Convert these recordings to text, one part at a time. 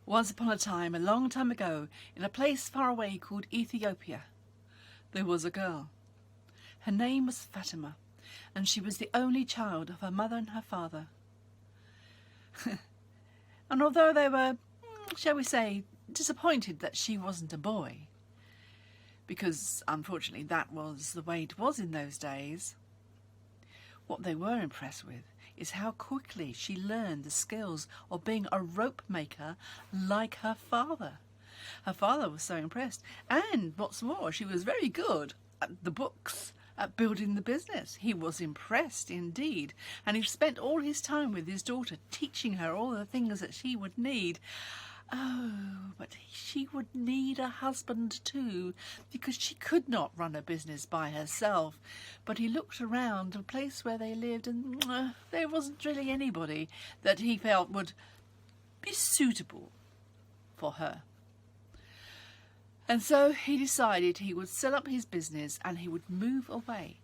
Once upon a time, a long time ago, in a place far away called Ethiopia, there was a girl. Her name was Fatima, and she was the only child of her mother and her father. And although they were, shall we say, disappointed that she wasn't a boy, because unfortunately that was the way it was in those days, what they were impressed with is how quickly she learned the skills of being a rope maker like her father. Her father was so impressed, and what's more, she was very good at the books, at building the business. He was impressed indeed, and he spent all his time with his daughter, teaching her all the things that she would need. Oh, but she would need a husband too, because she could not run a business by herself. But he looked around the place where they lived, and there wasn't really anybody that he felt would be suitable for her. And so he decided he would sell up his business and he would move away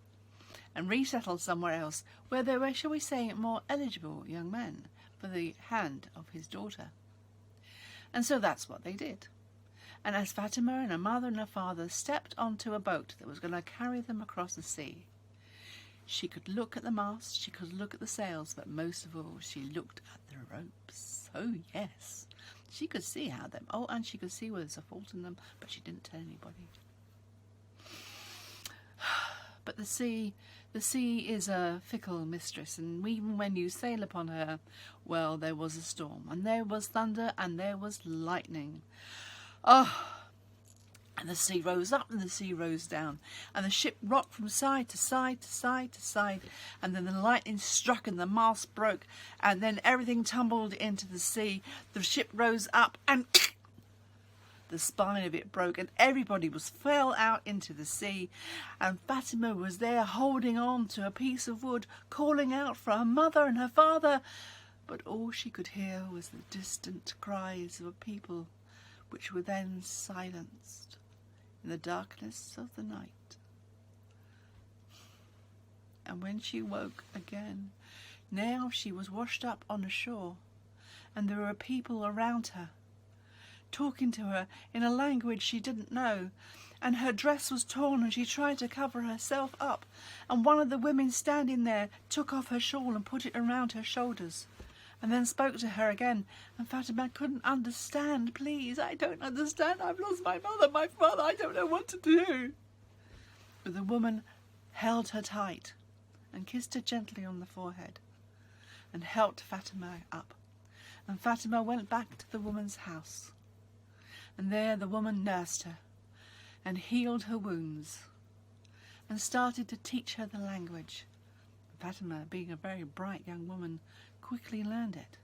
and resettle somewhere else where there were, shall we say, more eligible young men for the hand of his daughter. And so that's what they did. And as Fatima and her mother and her father stepped onto a boat that was going to carry them across the sea, she could look at the mast, she could look at the sails, but most of all she looked at the ropes. Oh yes, she could see how them, and she could see where there's a fault in them, but she didn't tell anybody. But the sea is a fickle mistress, and even when you sail upon her, well, there was a storm, and there was thunder, and there was lightning. And the sea rose up, and the sea rose down, and the ship rocked from side to side to side to side, and then the lightning struck, and the mast broke, and then everything tumbled into the sea. The ship rose up, and the spine of it broke, and everybody fell out into the sea, and Fatima was there holding on to a piece of wood, calling out for her mother and her father, but all she could hear was the distant cries of people, which were then silenced in the darkness of the night. And when she woke again, now she was washed up on the shore, and there were people around her, talking to her in a language she didn't know, and her dress was torn and she tried to cover herself up, and one of the women standing there took off her shawl and put it around her shoulders and then spoke to her again, and Fatima couldn't understand. Please, I don't understand, I've lost my mother, my father, I don't know what to do. But the woman held her tight and kissed her gently on the forehead and helped Fatima up, and Fatima went back to the woman's house. And there the woman nursed her and healed her wounds and started to teach her the language. Fatima, being a very bright young woman, quickly learned it.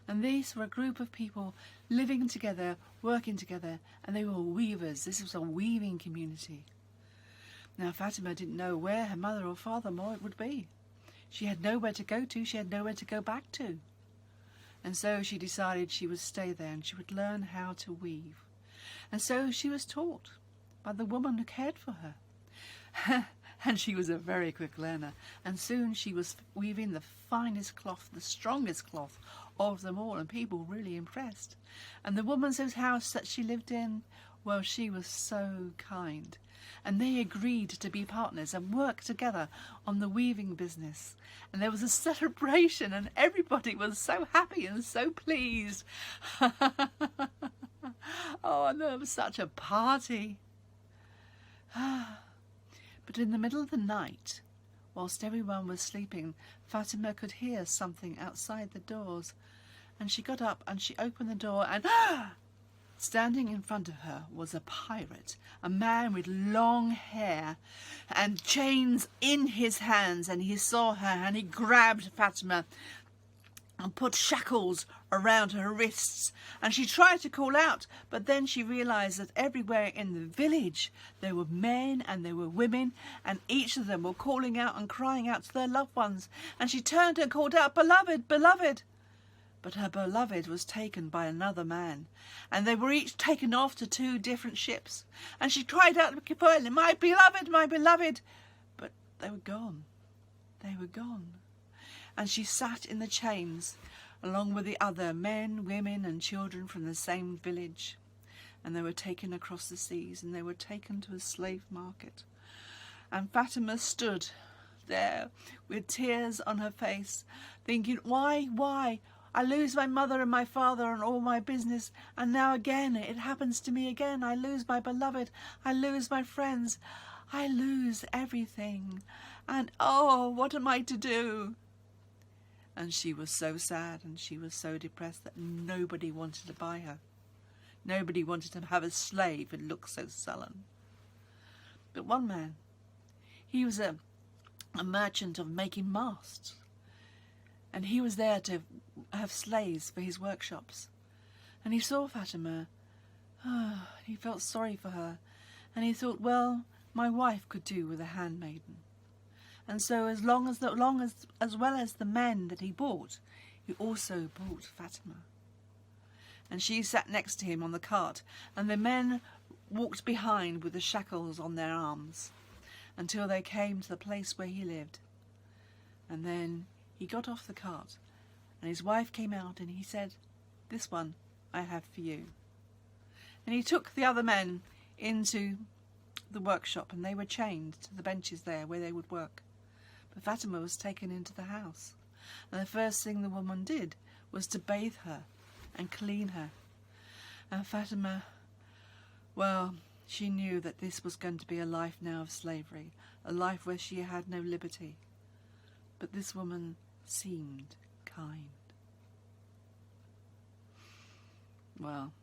And these were a group of people living together, working together, and they were weavers. This was a weaving community. Now Fatima didn't know where her mother or father would be. She had nowhere to go to, she had nowhere to go back to. And so she decided she would stay there and she would learn how to weave. And so she was taught by the woman who cared for her. And she was a very quick learner. And soon she was weaving the finest cloth, the strongest cloth of them all. And people were really impressed. And the woman's house that she lived in, well, she was so kind. And they agreed to be partners and work together on the weaving business. And there was a celebration and everybody was so happy and so pleased. Oh, and there was such a party. But in the middle of the night, whilst everyone was sleeping, Fatima could hear something outside the doors. And she got up and she opened the door, and standing in front of her was a pirate, a man with long hair and chains in his hands, and he saw her and he grabbed Fatima and put shackles around her wrists, and she tried to call out, but then she realised that everywhere in the village there were men and there were women, and each of them were calling out and crying out to their loved ones, and she turned and called out, "Beloved, beloved!" But her beloved was taken by another man, and they were each taken off to 2 different ships, and she cried out, "My beloved, my beloved!" But they were gone. They were gone. And she sat in the chains along with the other men, women and children from the same village. And they were taken across the seas, and they were taken to a slave market. And Fatima stood there with tears on her face, thinking, why? I lose my mother and my father and all my business, and now again it happens to me again. I lose my beloved, I lose my friends, I lose everything, and oh, what am I to do? And she was so sad and she was so depressed that nobody wanted to buy her. Nobody wanted to have a slave who looked so sullen. But one man, he was a merchant of making masts, and he was there to have slaves for his workshops. And he saw Fatima. He felt sorry for her, and he thought, well, my wife could do with a handmaiden. And so as well as the men that he bought, he also bought Fatima. And she sat next to him on the cart, and the men walked behind with the shackles on their arms until they came to the place where he lived. And then he got off the cart, and his wife came out, and he said, "This one I have for you." And he took the other men into the workshop, and they were chained to the benches there where they would work. But Fatima was taken into the house, and the first thing the woman did was to bathe her and clean her. And Fatima, well, she knew that this was going to be a life now of slavery, a life where she had no liberty. But this woman seemed kind. Well,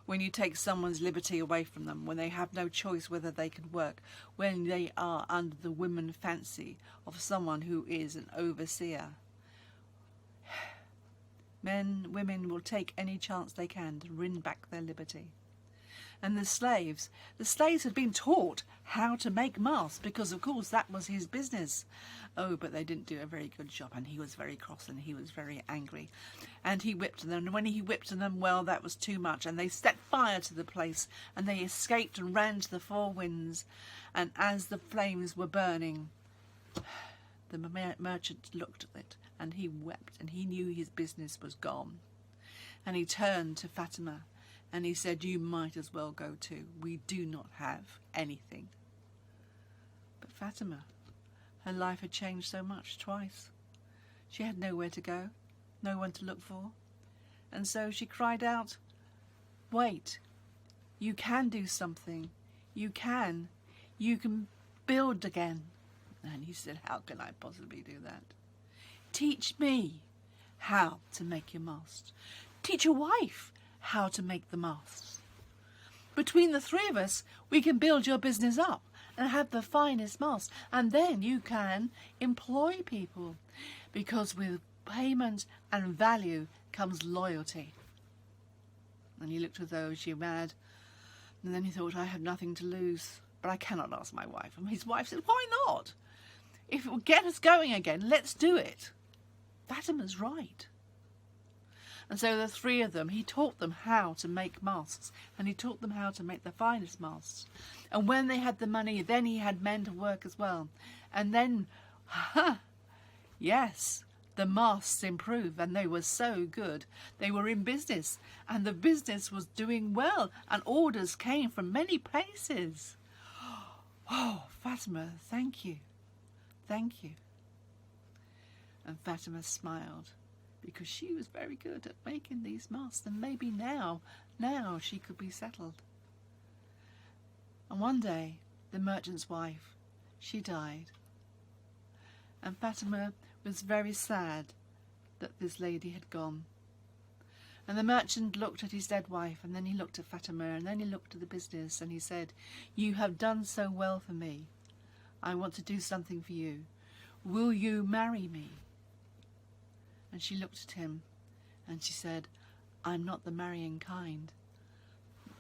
when you take someone's liberty away from them, when they have no choice whether they can work, when they are under the woman fancy of someone who is an overseer, women will take any chance they can to win back their liberty. And the slaves had been taught how to make masts, because of course that was his business. Oh, but they didn't do a very good job, and he was very cross and he was very angry. And he whipped them, and when he whipped them, well, that was too much, and they set fire to the place, and they escaped and ran to the four winds. And as the flames were burning, the merchant looked at it, and he wept, and he knew his business was gone. And he turned to Fatima, and he said, "You might as well go too. We do not have anything." But Fatima, her life had changed so much twice. She had nowhere to go, no one to look for. And so she cried out, "Wait, you can do something. You can build again." And he said, "How can I possibly do that?" "Teach me how to make your mast. Teach your wife how to make the masts. Between the three of us, we can build your business up and have the finest mast. And then you can employ people, because with payment and value comes loyalty." And he looked at those she had, and then he thought, I have nothing to lose, but I cannot ask my wife. And his wife said, "Why not? If it will get us going again, let's do it." Fatima's right. And so the three of them, he taught them how to make masts, and he taught them how to make the finest masts. And when they had the money, then he had men to work as well. And then, yes, the masts improved, and they were so good. They were in business, and the business was doing well, and orders came from many places. Oh, Fatima, thank you. Thank you. And Fatima smiled, because she was very good at making these masts, and maybe now she could be settled. And one day, the merchant's wife, she died. And Fatima was very sad that this lady had gone. And the merchant looked at his dead wife, and then he looked at Fatima, and then he looked at the business, and he said, "You have done so well for me. I want to do something for you. Will you marry me?" And she looked at him, and she said, "I'm not the marrying kind.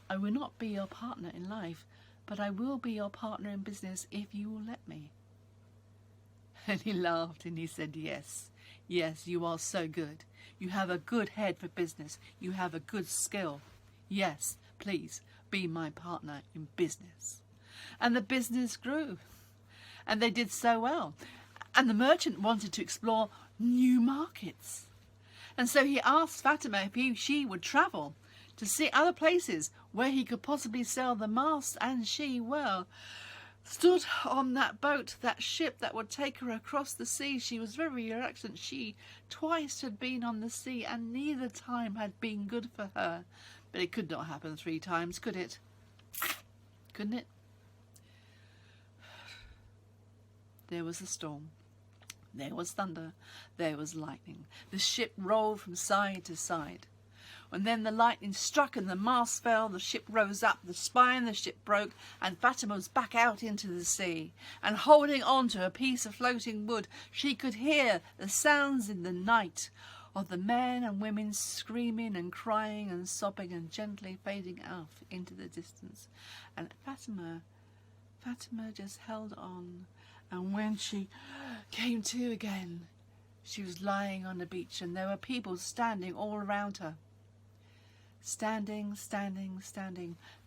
I will not be your partner in life, but I will be your partner in business if you will let me." And he laughed, and he said, "Yes, you are so good. You have a good head for business. You have a good skill. Yes, please be my partner in business." And the business grew, and they did so well. And the merchant wanted to explore new markets. And so he asked Fatima if she would travel to see other places where he could possibly sell the masts, and she, well, stood on that boat, that ship that would take her across the sea. She was very reluctant. She twice had been on the sea, and neither time had been good for her. But it could not happen 3 times, could it? Couldn't it? There was a storm. There was thunder. There was lightning. The ship rolled from side to side. And then the lightning struck and the mast fell, the ship rose up, the spine of the ship broke, and Fatima was back out into the sea. And holding on to a piece of floating wood, she could hear the sounds in the night of the men and women screaming and crying and sobbing and gently fading out into the distance. And Fatima just held on. And when she came to again, she was lying on the beach, and there were people standing all around her. Standing,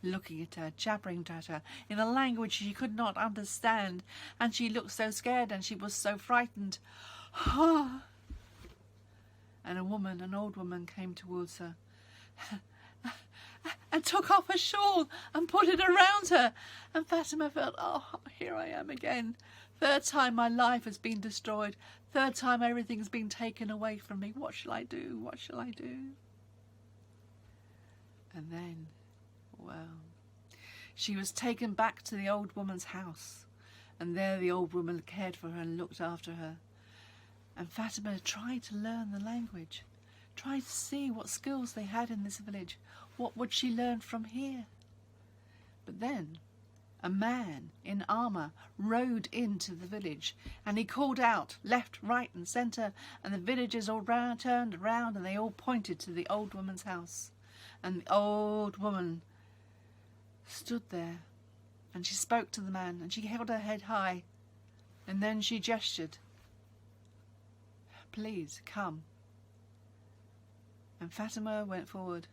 looking at her, jabbering at her in a language she could not understand, and she looked so scared and she was so frightened. And an old woman came towards her and took off her shawl and put it around her, and Fatima felt, oh, here I am again. 3rd time my life has been destroyed. 3rd time everything's been taken away from me. What shall I do? What shall I do? And then, well, she was taken back to the old woman's house, and there the old woman cared for her and looked after her. And Fatima tried to learn the language, tried to see what skills they had in this village. What would she learn from here? But then a man in armour rode into the village, and he called out left, right and centre, and the villagers all turned around, and they all pointed to the old woman's house. And the old woman stood there, and she spoke to the man, and she held her head high, and then she gestured, please come. And Fatima went forward,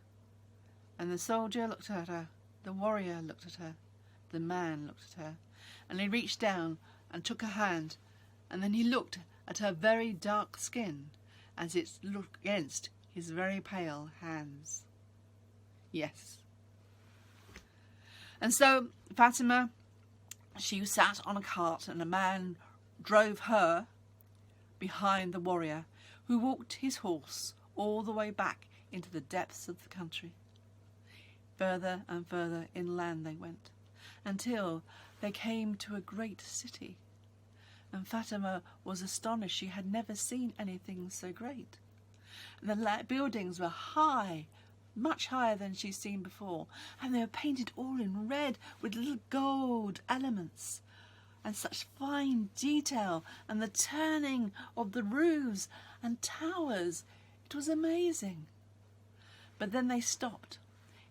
and the soldier looked at her, the warrior looked at her, the man looked at her, and he reached down and took her hand, and then he looked at her very dark skin as it looked against his very pale hands. Yes. And so Fatima, she sat on a cart, and a man drove her behind the warrior, who walked his horse all the way back into the depths of the country. Further and further inland they went, until they came to a great city. And Fatima was astonished. She had never seen anything so great. And the buildings were high, much higher than she'd seen before, and they were painted all in red with little gold elements and such fine detail, and the turning of the roofs and towers. It was amazing. But then they stopped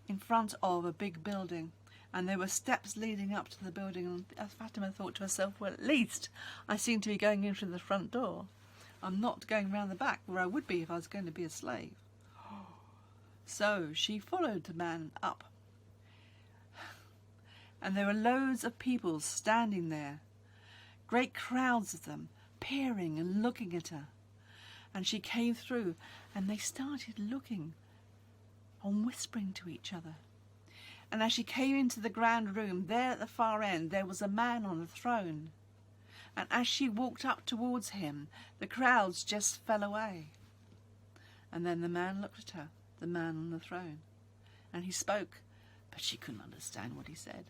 in front of a big building, and there were steps leading up to the building, and Fatima thought to herself, well, at least I seem to be going into the front door. I'm not going round the back where I would be if I was going to be a slave. So she followed the man up, and there were loads of people standing there, great crowds of them, peering and looking at her. And she came through, and they started looking and whispering to each other. And as she came into the grand room, there at the far end there was a man on a throne, and as she walked up towards him, the crowds just fell away. And then the man looked at her, the man on the throne, and he spoke, but she couldn't understand what he said.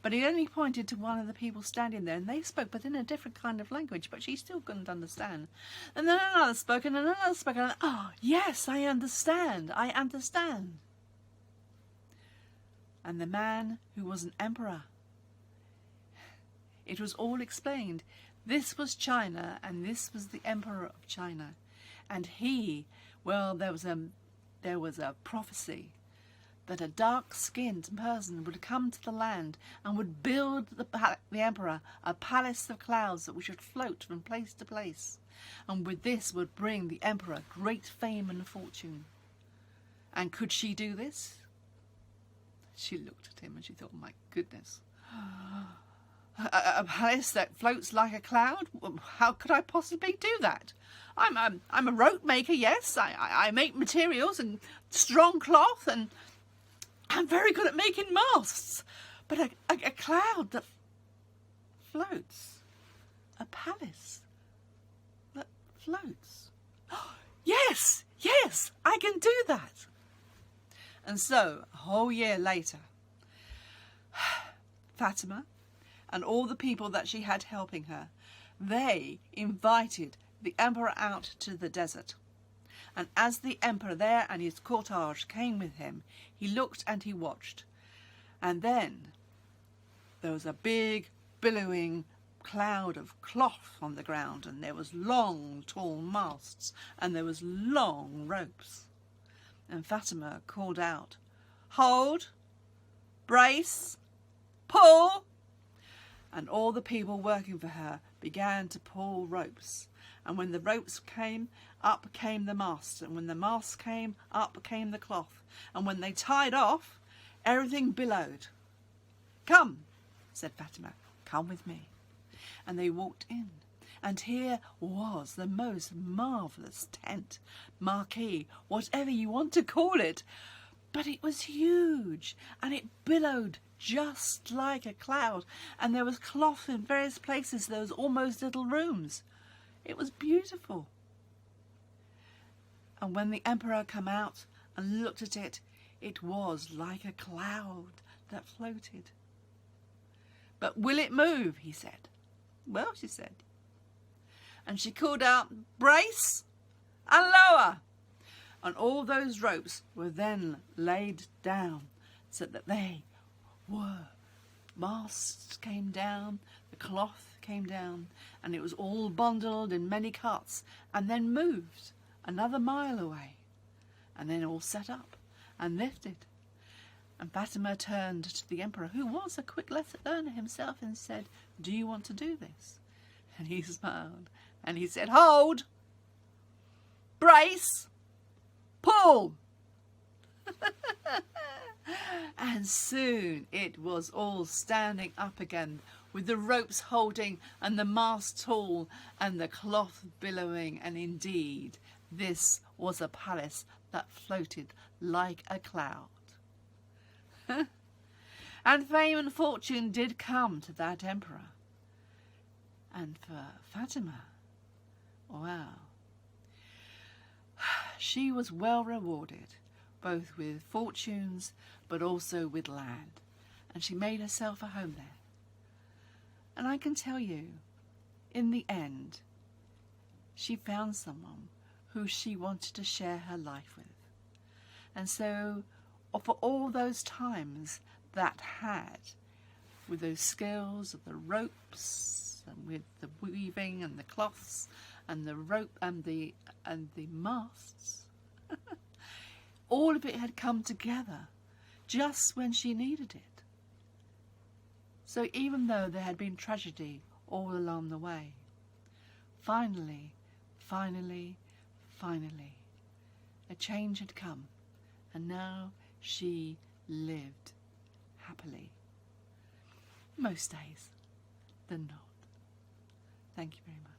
But he only pointed to one of the people standing there, and they spoke, but in a different kind of language, but she still couldn't understand. And then another spoke, and another spoke, and oh, yes, I understand. And the man who was an emperor, it was all explained. This was China, and this was the emperor of China. And he, well, there was a prophecy that a dark-skinned person would come to the land and would build the emperor a palace of clouds that should float from place to place, and with this would bring the emperor great fame and fortune. And could she do this? She looked at him and she thought, my goodness, A palace that floats like a cloud? How could I possibly do that? I'm a rope maker, yes. I make materials and strong cloth, and I'm very good at making masts. But a cloud that floats, a palace that floats. Yes, yes, I can do that. And so, a whole year later, Fatima and all the people that she had helping her, they invited the emperor out to the desert. And as the emperor there and his cortege came with him, he looked and he watched. And then there was a big billowing cloud of cloth on the ground, and there was long tall masts, and there was long ropes. And Fatima called out, "Hold, brace, pull!" And all the people working for her began to pull ropes. And when the ropes came, up came the masts. And when the masts came, up came the cloth. And when they tied off, everything billowed. "Come," said Fatima, "come with me." And they walked in. And here was the most marvellous tent, marquee, whatever you want to call it. But it was huge, and it billowed just like a cloud, and there was cloth in various places. There was almost little rooms. It was beautiful. And when the emperor came out and looked at it, it was like a cloud that floated. "But will it move?" he said. "Well," she said. And she called out, "Brace and lower." And all those ropes were then laid down so that they were. Masts came down, the cloth came down, and it was all bundled in many cuts and then moved another mile away, and then all set up and lifted. And Fatima turned to the emperor, who was a quick learner himself, and said, "Do you want to do this?" And he smiled and he said, "Hold, brace, pull." And soon it was all standing up again, with the ropes holding and the mast tall and the cloth billowing, and indeed this was a palace that floated like a cloud. And fame and fortune did come to that emperor. And for Fatima, well, she was well rewarded, both with fortunes but also with land, and she made herself a home there. And I can tell you, in the end, she found someone who she wanted to share her life with. And so, for all those times that had, with those skills of the ropes and with the weaving and the cloths and the rope and the masts, all of it had come together just when she needed it. So even though there had been tragedy all along the way, finally, a change had come, and now she lived happily. Most days than not. Thank you very much.